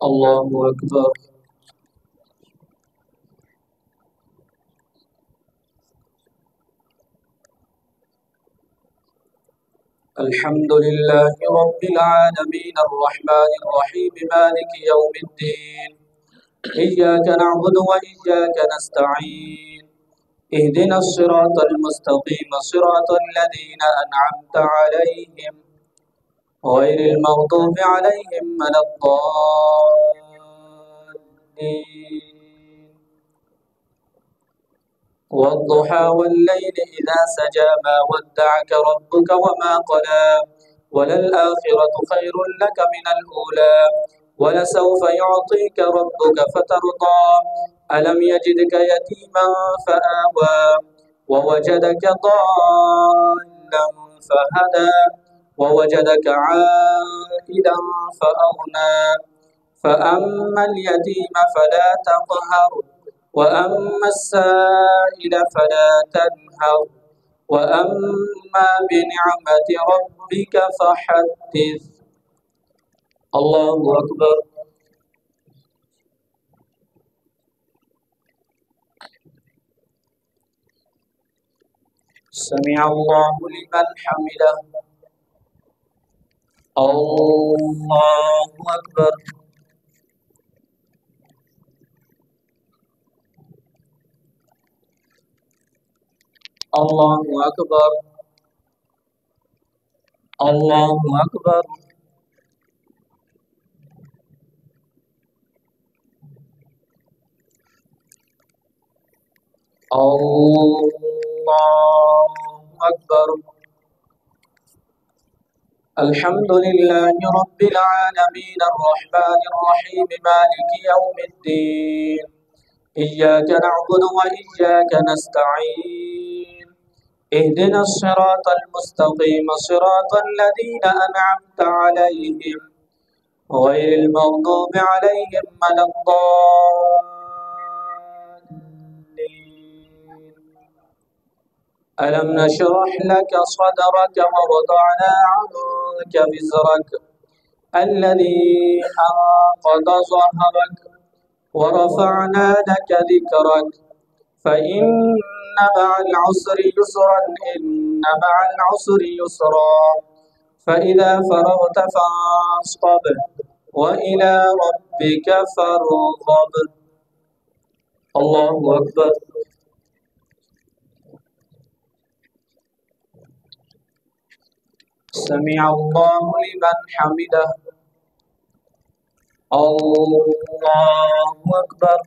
الله أكبر. الحمد لله رب العالمين الرحمن الرحيم مالك يوم الدين. إياك نعبد وإياك نستعين. اهدنا الصراط المستقيم صراط الذين أنعمت عليهم غير المغضوب عليهم ولا الضالين. والضحى والليل إذا سجى ما ودعك ربك وما قلى وللآخرة خير لك من الأولى ولسوف يعطيك ربك فترضى ألم يجدك يتيما فآوى ووجدك ضالا فهدى ووجدك عائلا فأغنى فأما اليتيم فلا تقهر وأما السائل فلا تنهر وأما بنعمة ربك فحدث. الله أكبر. سمع الله لمن حمده. الله أكبر. الله أكبر. الله أكبر. الله أكبر. الحمد لله رب العالمين الرحمن الرحيم مالك يوم الدين. إياك نعبد وإياك نستعين. اهدنا الصراط المستقيم صراط الذين أنعمت عليهم غير المغضوب عليهم ولا الضالين. ألم نشرح لك صدرك ووضعنا عنك وزرك الذي أنقض ظهرك ورفعنا لك ذكرك فإن مع العسر يسرا إن مع العسر يسرا فإذا فرغت فانصب وإلى ربك فارغب. الله أكبر. سمع الله لمن حمده. الله أكبر.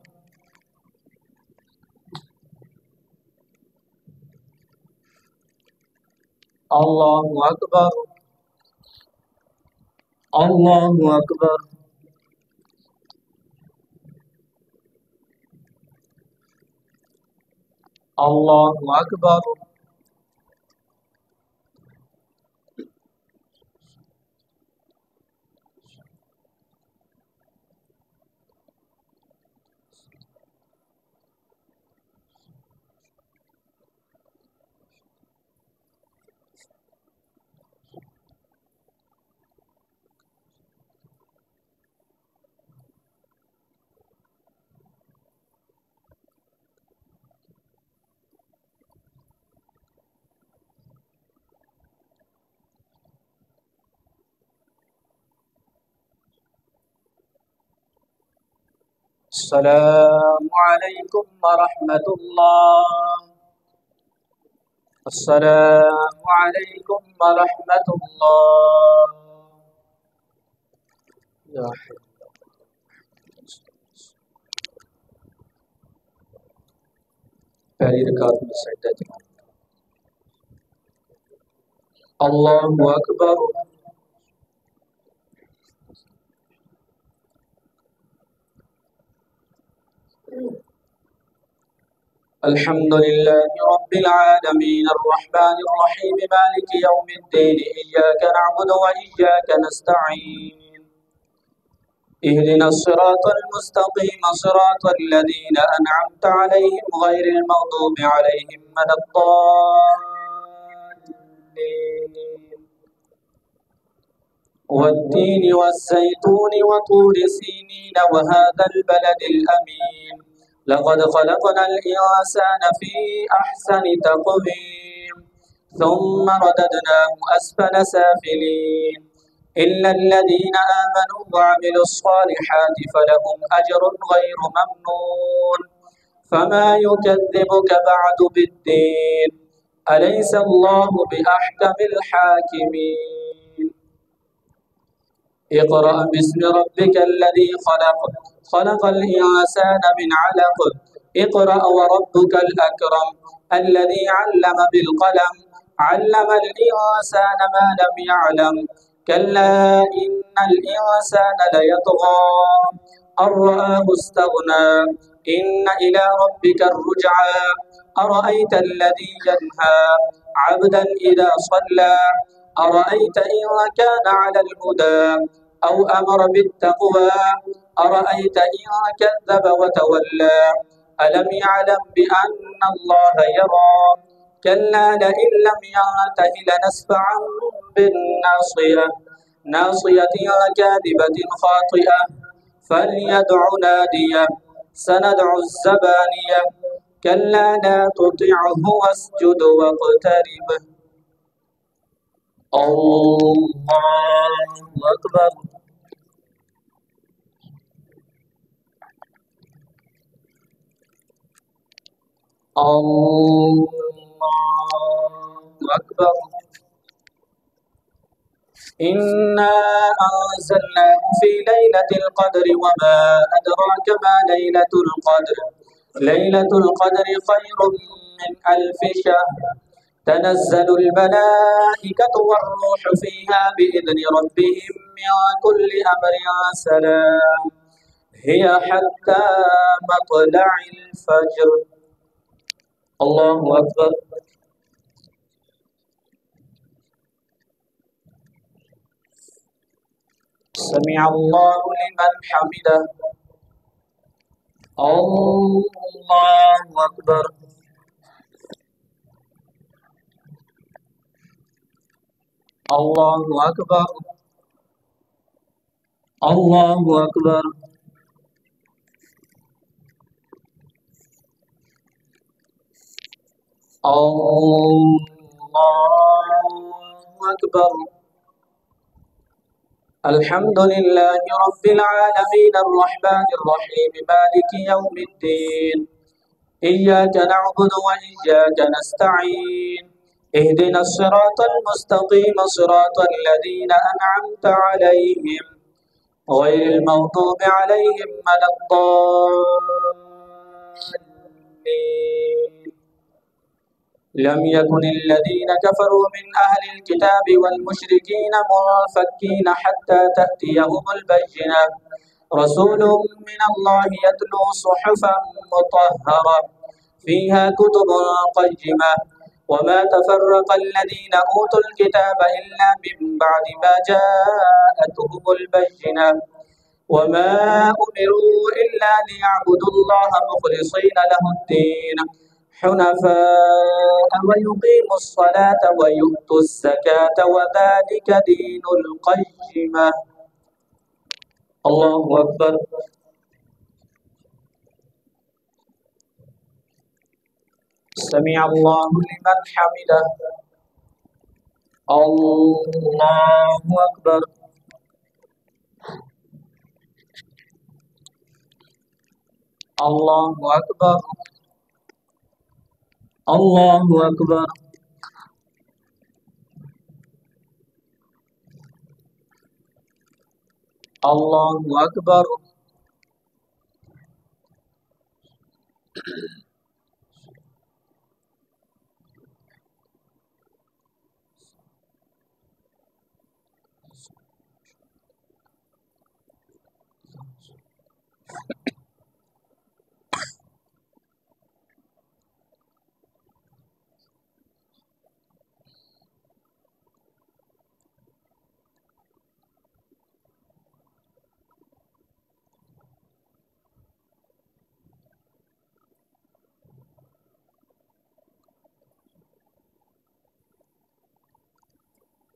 الله أكبر. الله أكبر. الله أكبر. السلام عليكم ورحمة الله. السلام عليكم ورحمة الله. يا حي. पहली रकात में सजदा दिया. अल्लाहु अकबर. الحمد لله رب العالمين الرحمن الرحيم مالك يوم الدين. إياك نعبد وإياك نستعين. اهدنا الصراط المستقيم صراط الذين أنعمت عليهم غير المغضوب عليهم ولا الضالين. والتين والزيتون وطور سينين وهذا البلد الأمين لقد خلقنا الإنسان في أحسن تقويم ثم رددناه أسفل سافلين إلا الذين آمنوا وعملوا الصالحات فلهم أجر غير ممنون فما يكذبك بعد بالدين أليس الله بأحكم الحاكمين اقرأ باسم ربك الذي خلق خلق الإنسان من علق اقرأ وربك الأكرم الذي علم بالقلم علم الإنسان ما لم يعلم كلا إن الإنسان ليطغى أن رآه استغنى إن إلى ربك الرجعى أرأيت الذي ينهى عبدا إذا صلى أرأيت إن كان على الهدى أو أمر بالتقوى أرأيت إن كذب وتولى ألم يعلم بأن الله يرى كلا لئن لم ينته لنسفعا بالناصية ناصية كاذبة خاطئة فليدع ناديه سندع الزبانية كلا لا تطعه واسجد واقترب الله أكبر الله أكبر إنا أنزلناه في ليلة القدر وما أدراك ما ليلة القدر ليلة القدر خير من ألف شهر تنزل الملائكة والروح فيها بإذن ربهم من كل أمر سلام هي حتى مطلع الفجر الله أكبر سمع الله لمن حمده الله أكبر الله أكبر الله أكبر الله أكبر الحمد لله رب العالمين الرحمن الرحيم مالك يوم الدين إياك نعبد وإياك نستعين اهدنا الصراط المستقيم صراط الذين أنعمت عليهم غير المغضوب عليهم ولا الضالين لم يكن الذين كفروا من أهل الكتاب والمشركين منفكين حتى تأتيهم البينة رسول من الله يتلو صحفا مطهرة فيها كتب قيمة وما تفرق الذين أوتوا الكتاب إلا من بعد ما جاءتهم البينة وما أمروا إلا ليعبدوا الله مخلصين له الدين حنفاء ويقيموا الصلاة ويؤتوا الزكاة وذلك دين القيمة الله أكبر سمع الله لمن حمده الله أكبر الله أكبر الله أكبر الله أكبر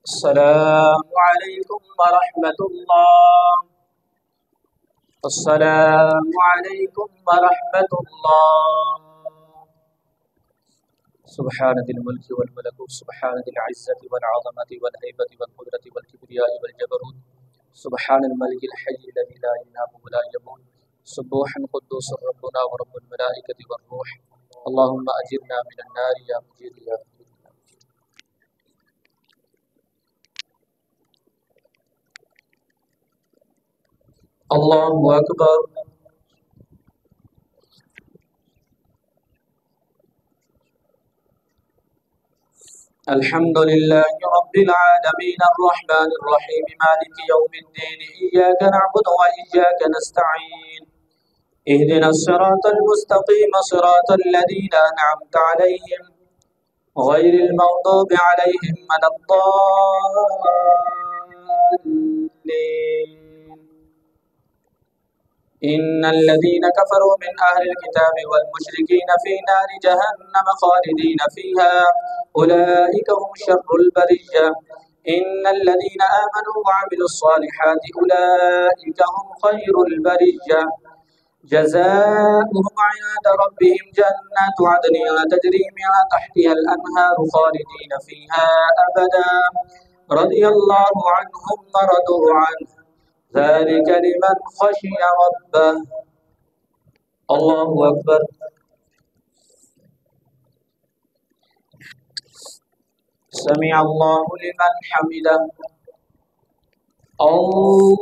السلام عليكم ورحمة الله. السلام عليكم ورحمة الله. سبحان ذي الملك والملكوت، سبحان ذي العزة والعظمة والهيبة والقدرة والكبرياء والجبروت، سبحان الملك الحي الذي لا ينام ولا يموت، سبوح قدوس ربنا ورب الملائكة والروح. اللهم أجرنا من النار يا مجير يا مجير. الله أكبر. الحمد لله رب العالمين الرحمن الرحيم مالك يوم الدين، إياك نعبد وإياك نستعين، اهدنا الصراط المستقيم صراط الذين أنعمت عليهم غير المغضوب عليهم ولا الضالين. إن الذين كفروا من أهل الكتاب والمشركين في نار جهنم خالدين فيها أولئك هم شر البرية. إن الذين آمنوا وعملوا الصالحات أولئك هم خير البرية. جزاؤهم عند ربهم جنات عدن تجري من تحتها الأنهار خالدين فيها أبدا، رضي الله عنهم ورضوا عنه، ذلك لمن خشي ربه. الله أكبر. سمع الله لمن حمده. الله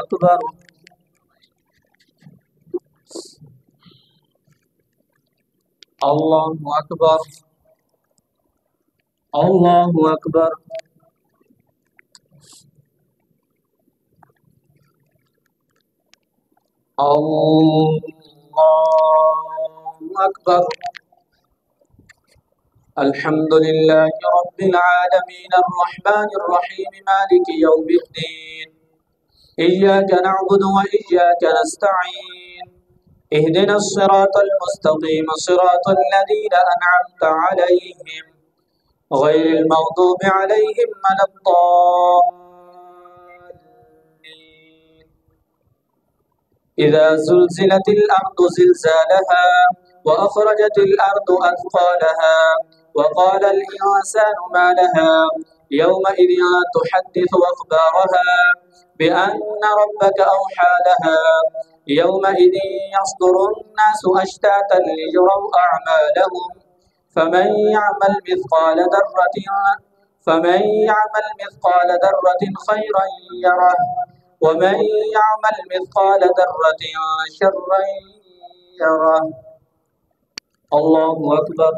أكبر. الله أكبر. الله أكبر. الله أكبر. الحمد لله رب العالمين الرحمن الرحيم مالك يوم الدين، إياك نعبد وإياك نستعين، اهدنا الصراط المستقيم صراط الذين أنعمت عليهم غير المغضوب عليهم ولا الضالين. إذا زلزلت الأرض زلزالها وأخرجت الأرض أثقالها وقال الإنسان ما لها يومئذ تحدث أخبارها بأن ربك أوحى لها يومئذ يصدر الناس أشتاتا ليروا أعمالهم فمن يعمل مثقال ذرة خيرا يره ومن يعمل مثقال ذرة شرا يره. الله أكبر.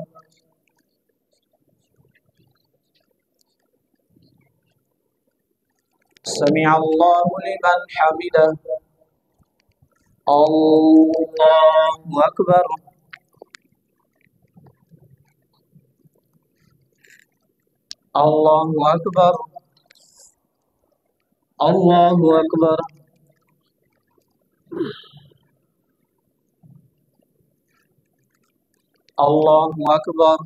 سمع الله لمن حمده. الله أكبر. الله أكبر. الله أكبر. الله أكبر.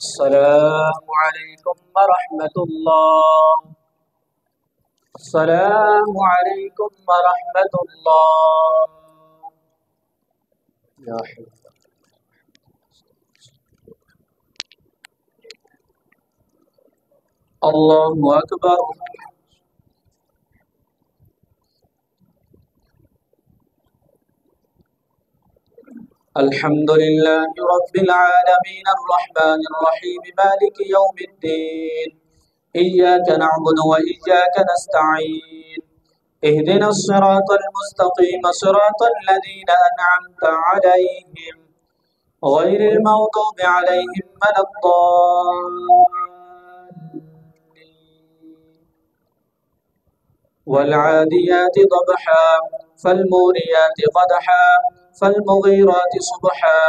السلام عليكم ورحمة الله. السلام عليكم ورحمة الله. يا حي. الله أكبر. الحمد لله رب العالمين الرحمن الرحيم مالك يوم الدين، إياك نعبد وإياك نستعين، اهدنا الصراط المستقيم صراط الذين أنعمت عليهم غير المغضوب عليهم ولا الضالين. والعاديات ضبحا فالموريات قدحا فالمغيرات صبحا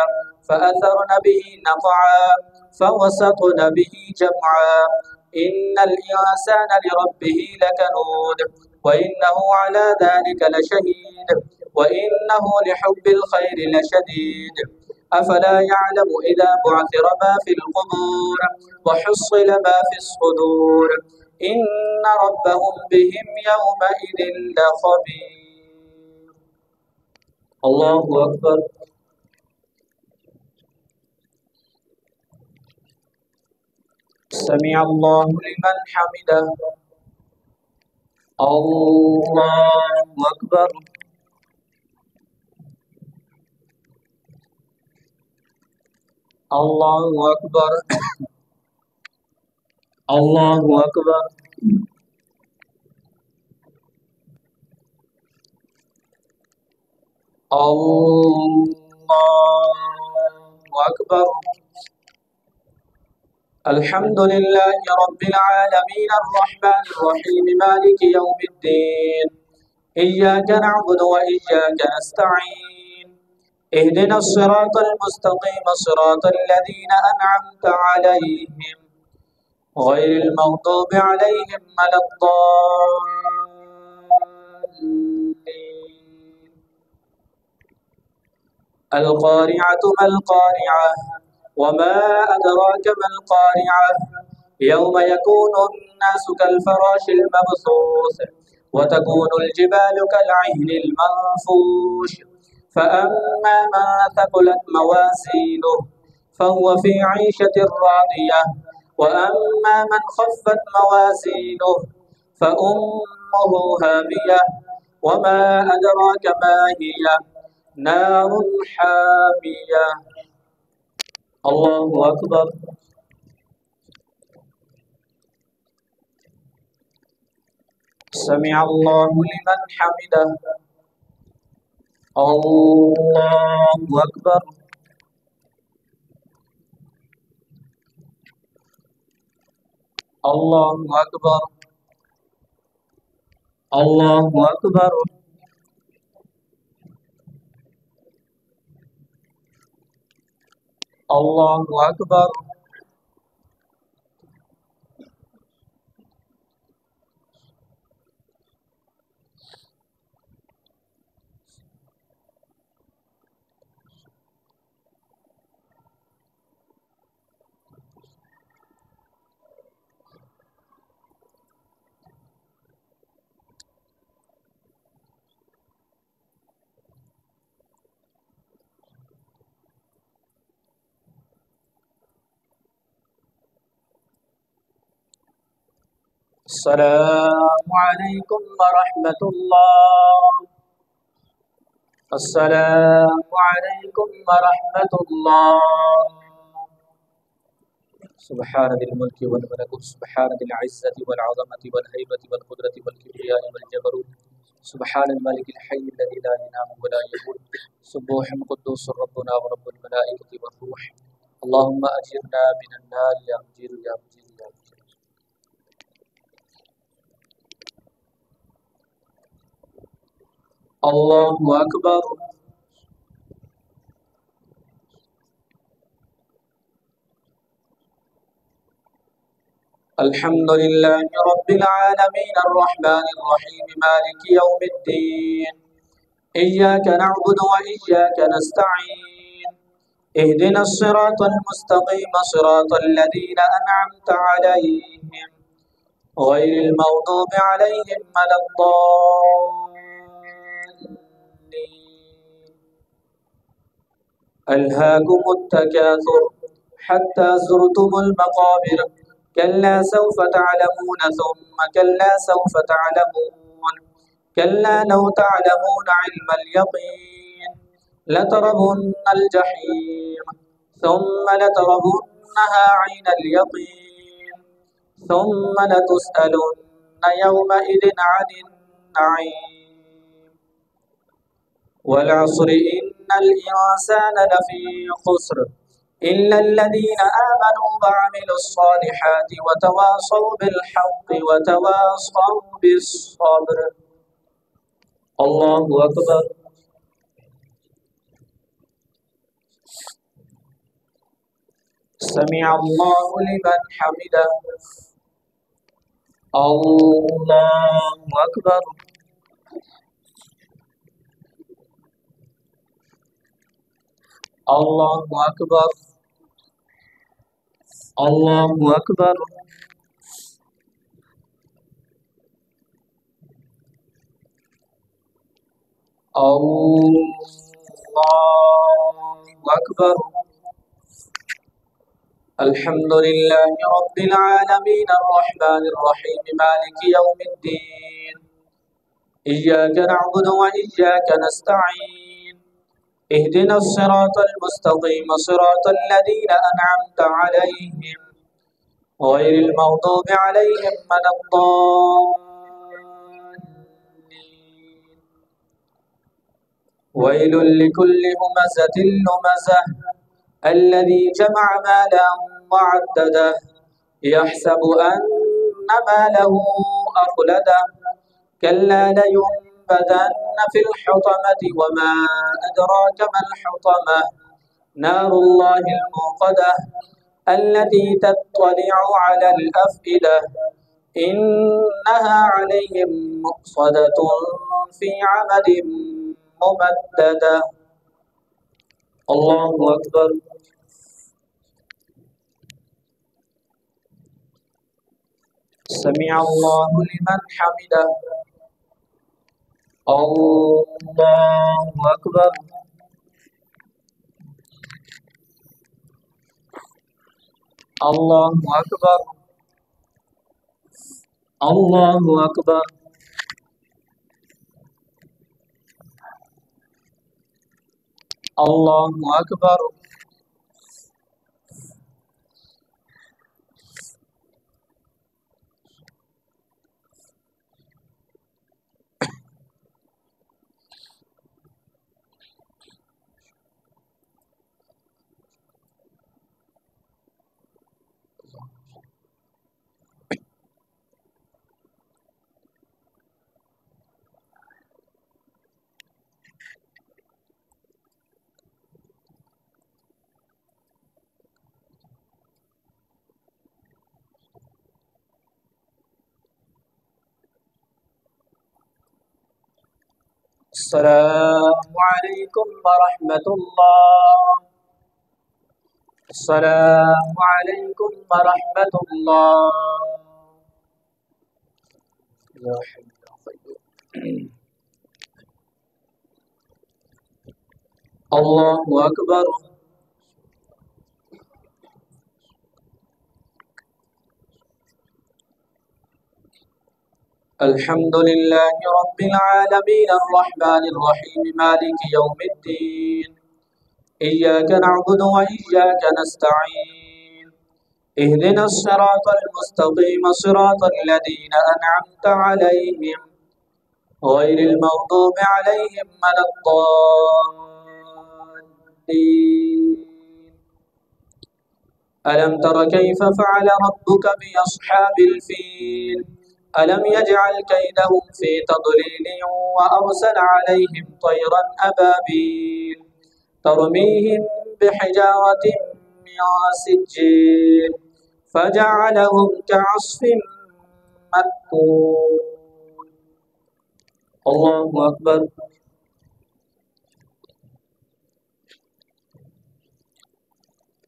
فأثرن به نقعا فوسطن به جمعا إن الإنسان لربه لكنود وإنه على ذلك لشهيد وإنه لحب الخير لشديد أفلا يعلم إذا بعثر ما في القبور وحصل ما في الصدور إن ربهم بهم يومئذ لخبير. الله أكبر. سمع الله لمن حمده. الله أكبر. الله أكبر. الله أكبر. الله أكبر. الحمد لله رب العالمين الرحمن الرحيم مالك يوم الدين إياك نعبد وإياك نستعين اهدنا الصراط المستقيم صراط الذين أنعمت عليهم غير المغضوب عليهم ولا الضالين. القارعة ما القارعة وما أدراك ما القارعة يوم يكون الناس كالفراش المبثوث وتكون الجبال كالعهن المنفوش فأما من ثقلت موازينه فهو في عيشة راضية وأما من خفت موازينه فأمه هامية وما أدراك ما هي نار حامية. الله أكبر. سمع الله لمن حمده. الله أكبر. الله أكبر. الله أكبر. الله أكبر. السلام عليكم ورحمة الله. السلام عليكم ورحمة الله. سبحان ذي الملك والملكوت سبحان ذي العزة والعظمة والهيبة والقدرة والكبرياء والجبروت سبحان الملك الحي الذي لا ينام ولا يموت سبوح قدوس ربنا ورب الملائكة والروح. اللهم أجرنا من النار يا مجير يا مجير يا مجير. الله أكبر. الحمد لله رب العالمين الرحمن الرحيم مالك يوم الدين إياك نعبد وإياك نستعين اهدنا الصراط المستقيم صراط الذين أنعمت عليهم غير المغضوب عليهم ولا الضالين. ألهاكم التكاثر حتى زرتم المقابر كلا سوف تعلمون ثم كلا سوف تعلمون كلا لو تعلمون علم اليقين لترون الجحيم ثم لترونها عين اليقين ثم لتسألن يومئذ عن النعيم. والعصر إن الإنسان لفي خسر إلا الذين آمنوا وعملوا الصالحات وتواصوا بالحق وتواصوا بالصبر. الله أكبر. سمع الله لمن حمده. الله أكبر. الله أكبر. الله أكبر. الله أكبر. الحمد لله رب العالمين الرحمن الرحيم مالك يوم الدين إياك نعبد وإياك نستعين اهدنا الصراط المستقيم صراط الذين أنعمت عليهم غير المغضوب عليهم ولا الضالين. ويل لكل همزة لمزة الذي جمع مالا وعدده يحسب أن ماله أخلده كلا لينبذن في الحطمة وما أدراك ما الحطمة نار الله الموقدة التي تطلع على الأفئدة إنها عليهم مؤصدة في عمد ممددة. الله أكبر. سمع الله لمن حمده. الله أكبر. الله أكبر. الله أكبر. الله أكبر. السلام عليكم ورحمة الله. السلام عليكم ورحمة الله. يا حي يا قيوم. الله أكبر. الحمد لله رب العالمين الرحمن الرحيم مالك يوم الدين إياك نعبد وإياك نستعين اهدنا الصراط المستقيم صراط الذين أنعمت عليهم غير المغضوب عليهم ولا الضالين. ألم تر كيف فعل ربك بأصحاب الفيل ألم يجعل كيدهم في تضليل وأرسل عليهم طيرا أبابيل ترميهم بحجارة من سجيل فجعلهم كعصف مأكول. الله أكبر.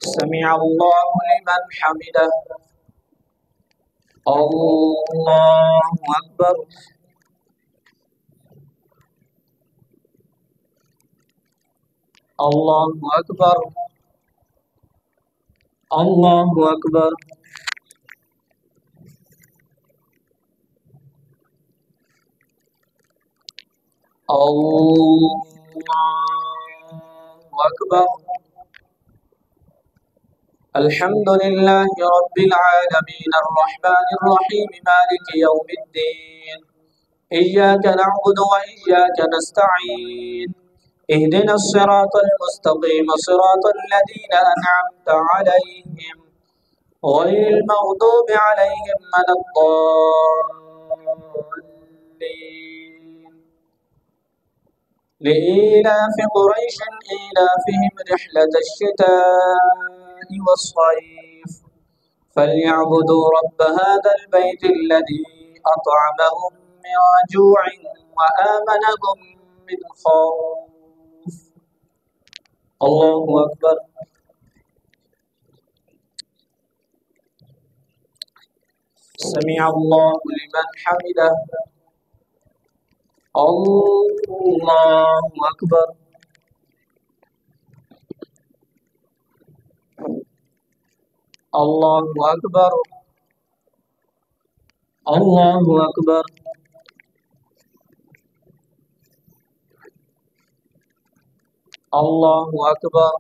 سمع الله لمن حمده. الله أكبر. الله أكبر. الله أكبر. الله أكبر. الحمد لله رب العالمين الرحمن الرحيم مالك يوم الدين إياك نعبد وإياك نستعين اهدنا الصراط المستقيم صراط الذين أنعمت عليهم غير المغضوب عليهم ولا الضالين. لإيلاف قريش إيلافهم رحلة الشتاء والصيف فليعبدوا رب هذا البيت الذي أطعمهم من جوع وآمنهم من خوف. الله أكبر. سمع الله لمن حمده. الله أكبر. الله أكبر. الله أكبر. الله أكبر.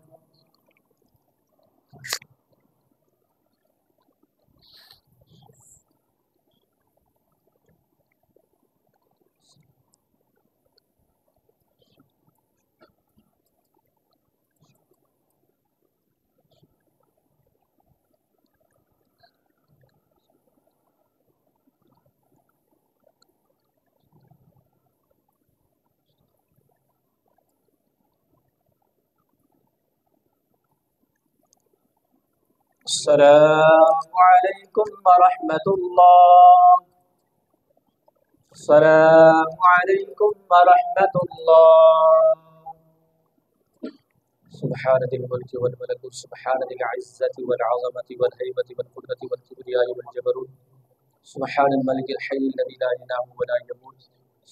السلام عليكم ورحمة الله. السلام عليكم ورحمة الله. سبحان ذي الملك والملكوت سبحان ذي العزة والعظمة والهيبة والقدرة والكبرياء والجبروت سبحان الملك الحي الذي لا ينام ولا يموت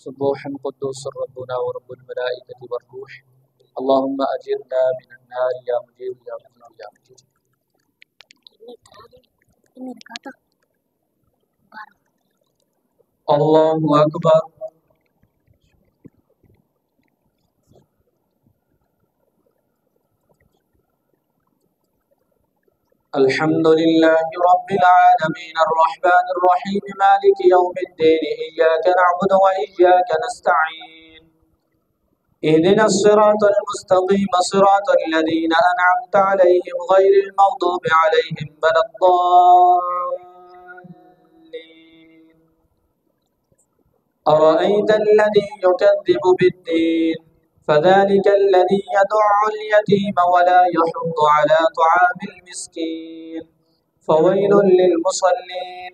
سبوح قدوس ربنا ورب الملائكة والروح. اللهم أجرنا من النار يا مجير يا مجير يا مجير. الله أكبر. الحمد لله رب العالمين الرحمن الرحيم مالك يوم الدين إياك نعبد وإياك نستعين اهدنا الصراط المستقيم صراط الذين أنعمت عليهم غير المغضوب عليهم ولا الضالين. أرأيت الذي يكذب بالدين فذلك الذي يدع اليتيم ولا يحض على طعام المسكين فويل للمصلين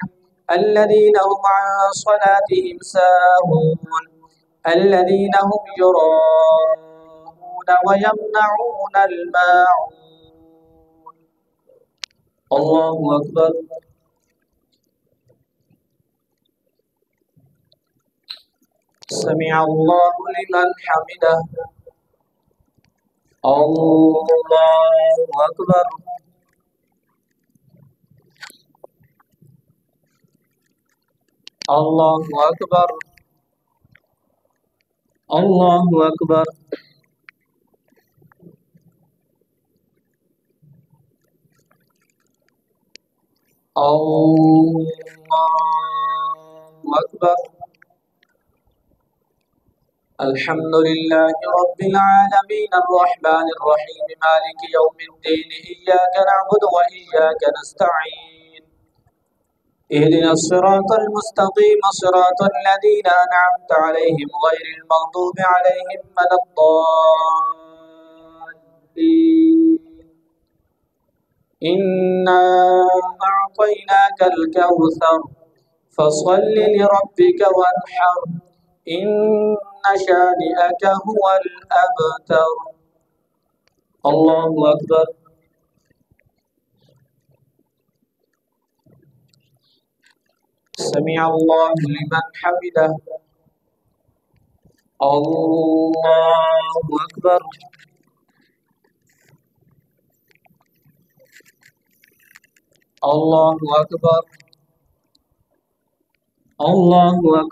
الذين هم عن صلاتهم ساهون الذين هم يراءون ويمنعون الماعون. الله أكبر. سمع الله لمن حمده. الله أكبر. الله أكبر. الله أكبر. الله أكبر. الحمد لله رب العالمين الرحمن الرحيم مالك يوم الدين إياك نعبد وإياك نستعين اهدنا الصراط المستقيم صراط الذين أنعمت عليهم غير المغضوب عليهم ولا الضالين. إنا أعطيناك الكوثر فصل لربك وانحر إن شانئك هو الأبتر. الله أكبر. سمع الله لمن حمده. الله أكبر. الله أكبر. الله أكبر.